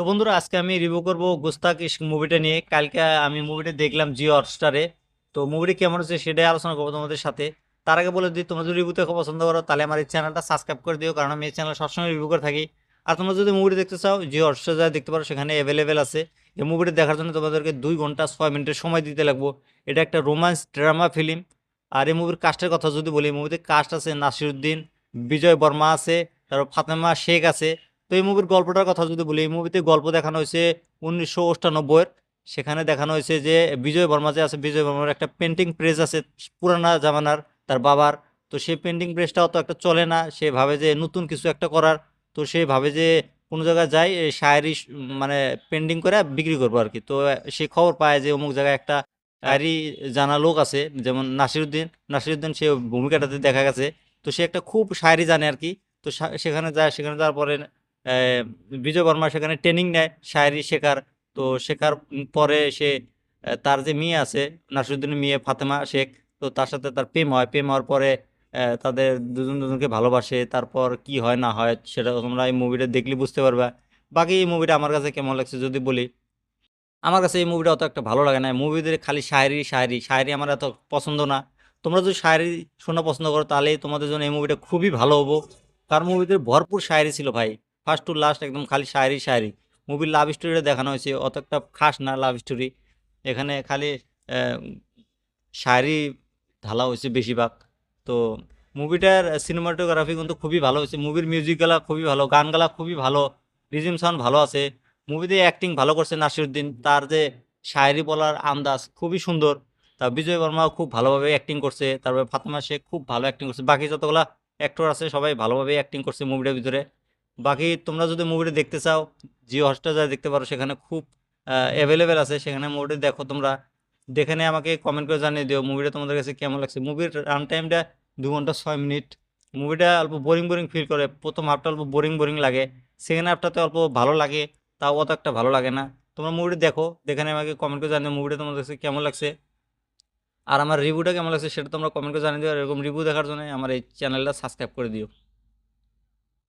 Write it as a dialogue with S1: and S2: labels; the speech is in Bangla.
S1: তো বন্ধুরা আজকে আমি রিভিউ করব গুস্তাক ইশক মুভিটা নিয়ে। কালকে আমি মুভিটা দেখলাম জিও হটস্টারে। তো মুভিটি কেমন হচ্ছে সেটাই আলোচনা করবো তোমাদের সাথে। তার আগে বলে দিই, তোমরা যদি রিভিউ দেখে পছন্দ করো তাহলে আমার এই চ্যানেলটা সাবস্ক্রাইব করে দিও, কারণ আমি এই চ্যানেল সবসময় রিভিউ করে থাকি। আর তোমরা যদি মুভিটি দেখতে চাও জিও হটস্টার যা দেখতে পারো, সেখানে অ্যাভেলেবেল আছে। এই মুভিটি দেখার জন্য তোমাদেরকে 2 ঘন্টা 6 মিনিটের সময় দিতে লাগবো। এটা একটা রোমান্স ড্রামা ফিল্ম। আর এই মুভির কাস্টের কথা যদি বলি, মুভিতে কাস্ট আছে নাসিরুদ্দিন, বিজয় বর্মা আছে, তারপর ফাতেমা শেখ আছে। তো এই মুভির গল্পটার কথা যদি বলি, এই মুভিতে গল্প দেখানো হয়েছে 1998-এর। সেখানে দেখানো হয়েছে যে বিজয় বর্মা যে আছে, বিজয় বর্মার একটা পেন্টিং প্রেস আছে পুরানা জামানার, তার বাবার। তো সেই পেন্টিং প্রেসটা অত একটা চলে না, সে ভাবে যে নতুন কিছু একটা করার। তো সে ভাবে যে কোনো জায়গায় যাই শায়েরি মানে পেন্টিং করে বিক্রি করবো আর কি। তো সে খবর পায় যে অমুক জায়গায় একটা শায়েরি জানা লোক আছে, যেমন নাসিরুদ্দিন। নাসিরুদ্দিন সে ভূমিকাটাতে দেখা গেছে। তো সে একটা খুব শায়েরি জানে আর কি। তো সেখানে যায়, সেখানে যাওয়ার পরে আহ, বিজয় বর্মা সেখানে ট্রেনিং নেয় শায়েরি শেখার। তো শেখার পরে সে তার যে মেয়ে আছে, নাসিরুদ্দিনের মেয়ে ফাতেমা শেখ, তো তার সাথে তার প্রেম হয়। প্রেম হওয়ার পরে তাদের দুজন দুজনকে ভালোবাসে। তারপর কি হয় না হয় সেটা তোমরা এই মুভিটা দেখলে বুঝতে পারবা। বাকি এই মুভিটা আমার কাছে কেমন লাগছে যদি বলি, আমার কাছে এই মুভিটা অত একটা ভালো লাগে না। মুভিদের খালি শায়েরি শায়েরি শায়েরি আমার এত পছন্দ না। তোমরা যদি শায়েরি শোনা পছন্দ করো তাহলে তোমাদের জন্য এই মুভিটা খুবই ভালো হবো। কারণ মুভিতে ভরপুর শায়েরি ছিল ভাই। ফার্স্ট টু লাস্ট একদম খালি শায়েরি শায়েরি। মুভির লাভ স্টোরিটা দেখানো হয়েছে, অত একটা খাস না লাভ স্টোরি। এখানে খালি আহ, শায়েরি ঢালা হয়েছে বেশিরভাগ। তো মুভিটার সিনেমাটোগ্রাফি কিন্তু খুবই ভালো হয়েছে, মুভির মিউজিকগুলা খুবই ভালো, গানগুলা খুবই ভালো, রিজিম সাউন্ড ভালো আছে। মুভিতে অ্যাক্টিং ভালো করছে নাসিরুদ্দিন, তার যে শায়েরি বলার আন্দাজ খুবই সুন্দর। তা বিজয় বর্মাও খুব ভালোভাবে অ্যাক্টিং করছে, তারপরে ফাতেমা শেখ খুব ভালো অ্যাক্টিং করছে, বাকি যতগুলা অ্যাক্টর আছে সবাই ভালোভাবে অ্যাক্টিং করছে মুভিটার ভিতরে। বাকি তোমরা যদি মুভিটা দেখতে চাও জিও হটস্টার যা দেখতে পারো, সেখানে খুব অ্যাভেলেবেল আছে, সেখানে মুভিটা দেখো তোমরা। দেখে নিয়ে আমাকে কমেন্ট করে জানিয়ে দিও মুভিটা তোমাদের কাছে কেমন লাগছে। মুভির রান টাইমটা 2 ঘন্টা 6 মিনিট। মুভিটা অল্প বোরিং বোরিং ফিল করে, প্রথম হাফটা অল্প বোরিং বোরিং লাগে, সেকেন্ড হাফটাতে অল্প ভালো লাগে, তাও অত একটা ভালো লাগে না। তোমরা মুভিটা দেখো, দেখে নিয়ে আমাকে কমেন্ট করে জানিও মুভিটা তোমাদের কাছে কেমন লাগছে। আর আমার রিভিউটা কেমন লাগছে সেটা তোমরা কমেন্ট করে জানিয়ে দিও। আর এরকম রিভিউ দেখার জন্য আমার এই চ্যানেলটা সাবস্ক্রাইব করে দিও।